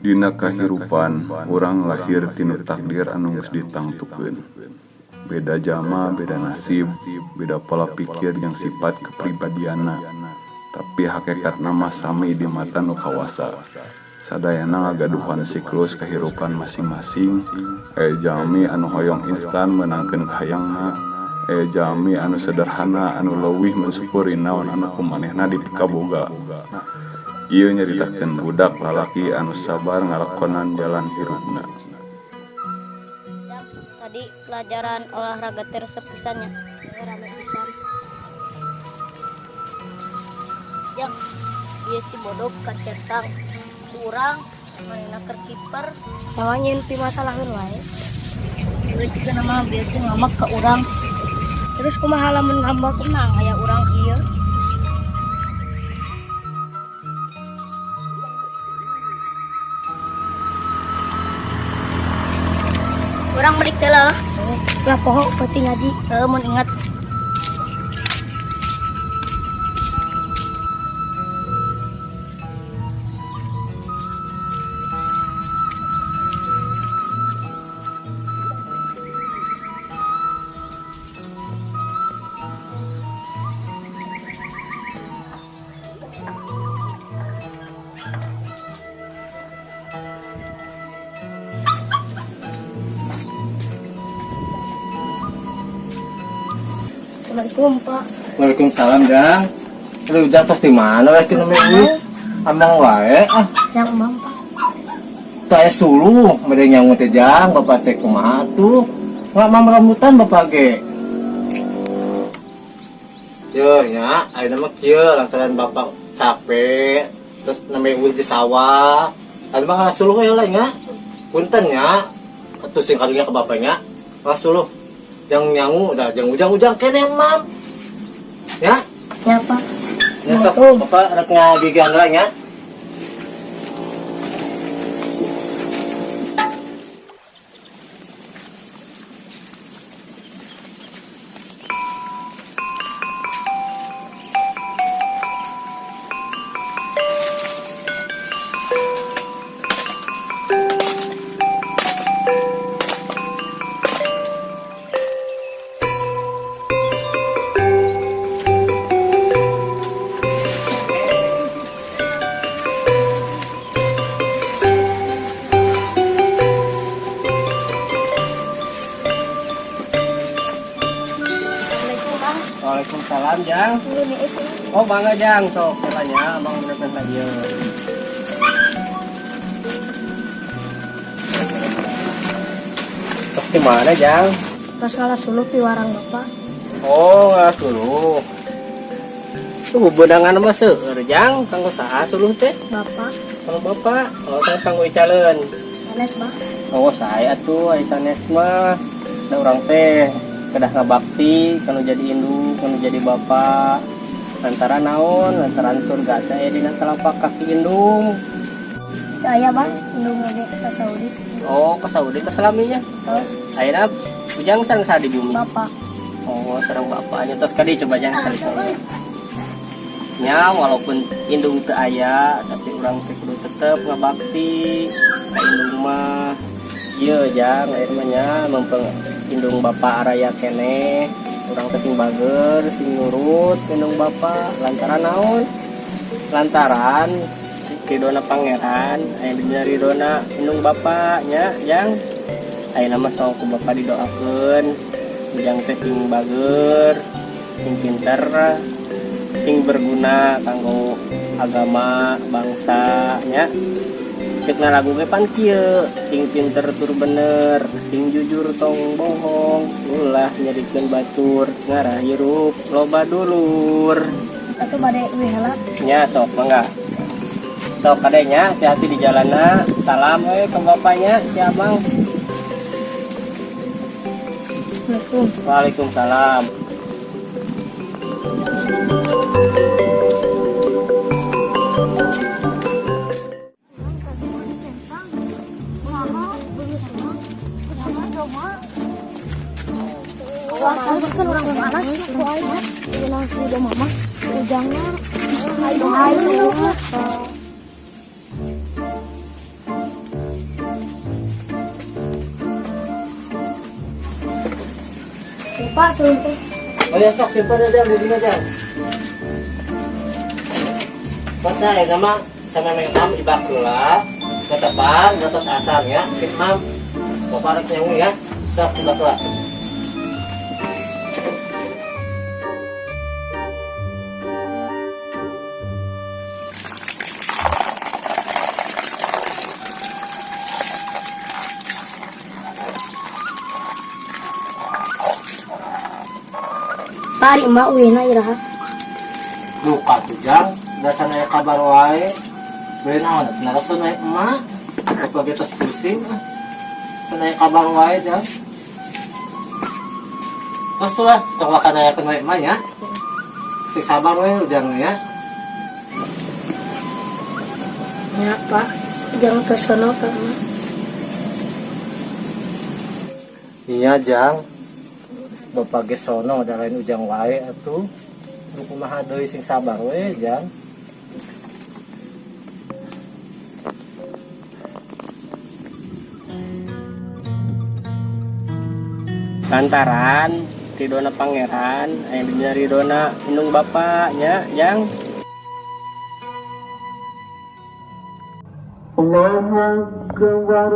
Dina kahirupan urang lahir tinu takdir anu geus ditangtukeun. Beda jama, beda nasib, beda pola pikir yang sifat kepribadianna. Tapi hakikatna mah sami di mata nu kawasa. Sadayana ngagaduhan siklus kehirupan masing-masing. Jami anu hoyong instan menangkeun kahayangna. Jami anu sederhana anu leuwih mensyukuri naon anu kumanehna dipikaboga. Ieu nyaritakeun budak lalaki anu sabar ngalakonan jalan hirupna. Tadi pelajaran olahraga resep pisannya. Rame pisan. Yang dia si bodoh kacetang kurang mainna keur kiper namanya inti masalahkeun wae. Ieu juga nama bieukeun ngamak ka urang. Terus kumaha lamun ngambak tenang aya urang ieu. Orang balik telah. Lah poho penting ngaji. Mun ingat. Assalamualaikum Pak. Waalaikumsalam Jang. Lu Jang tos di mana wae kena meueuh? Amang wae Yang emang Pak. Taya suluh mere nyangu teh Jang, bapak teh kumaha tuh? Nggak mam rambutan bapak ge. Yo nya, ayeuna mah kieu lantaran bapak capek terus namanya uih di sawah. Anu mah ngalah suluh we lah nya. Punten nya. Atuh sing karunya ke bapaknya. Ngalah suluh. Jang nyangu dah jang ujang-ujang kene mam. Ya? Ya Pak. Ya sok bapak rek ngagigian lah nya. Waalaikumsalam Jang. Oh bangga Jang, sok kelanya abang bener lagi. Terus di mana Jang? Pas ngalah suluh di warang Bapak. Oh ngalah suluh. Tuh bedangan mah seueur Jang, kanggo saha suluh teh? Bapak. Kalau bapak, kalau saya kanggo icaleun. Sanes Pak. Oh saya tuh aya sanes mah. Ada urang teh kedah ngabakti kanu jadi induk kanu jadi bapak lantaran naon lantaran surga teh dina telapak kaki indung. Aya Bang, indung ge ka Saudi. Oh ke Saudi ke selaminya Terus ayeuna bujang sareng sa di bumi. Bapak. Oh sareng bapaknya terus kadi coba jang kali nya walaupun indung teu aya tapi urang teh kudu tetep ngabakti ka indung mah. Ieu jang ayeuna nya mumpung indung bapak araya kene urang teh sing bager sing nurut indung bapak lantaran naon lantaran ridona pangeran aya dina ridona indung bapak nya jang ayeuna mah sok ku bapak didoakeun jang teh sing bager sing pinter sing berguna kanggo agama bangsa nya. Cekna lagu ge pan kieu sing pinter tur bener sing jujur tong bohong ulah nyadikeun batur ngarah hirup loba dulur Atuh bade we heula. nya sok mangga sok kadenya hati-hati di jalanna salam we ke bapaknya si abang. Assalamualaikum. Waalaikumsalam. mak. Alasan kan orang panas aku aja mas. Bilang si udah mama, ujangnya. Ayo. Pak, suntik. Oh ya sok simpan aja di sini aja. Pas saya sama mentam di bakula, ke depan, ke atas asalnya, kitmam, bapak rek nyangu ya, sok di bakula. Pari mbak wena iraha. Lupa tuh jang, dasar naik kabar wae, benar, narasun naik emak, apa kita pusing, naik kabar wae jang. Terus tuh lah, coba kan naik naik emak ya, si sabar wae ujang ya. Ya pak, jangan ke sono pak mak. Iya jang, bapak gesono udah lain ujang wae atuh. Kumaha deui sing sabar we jang. Lantaran ridona pangeran aya dina ridona indung bapaknya jang. Allahu Akbar,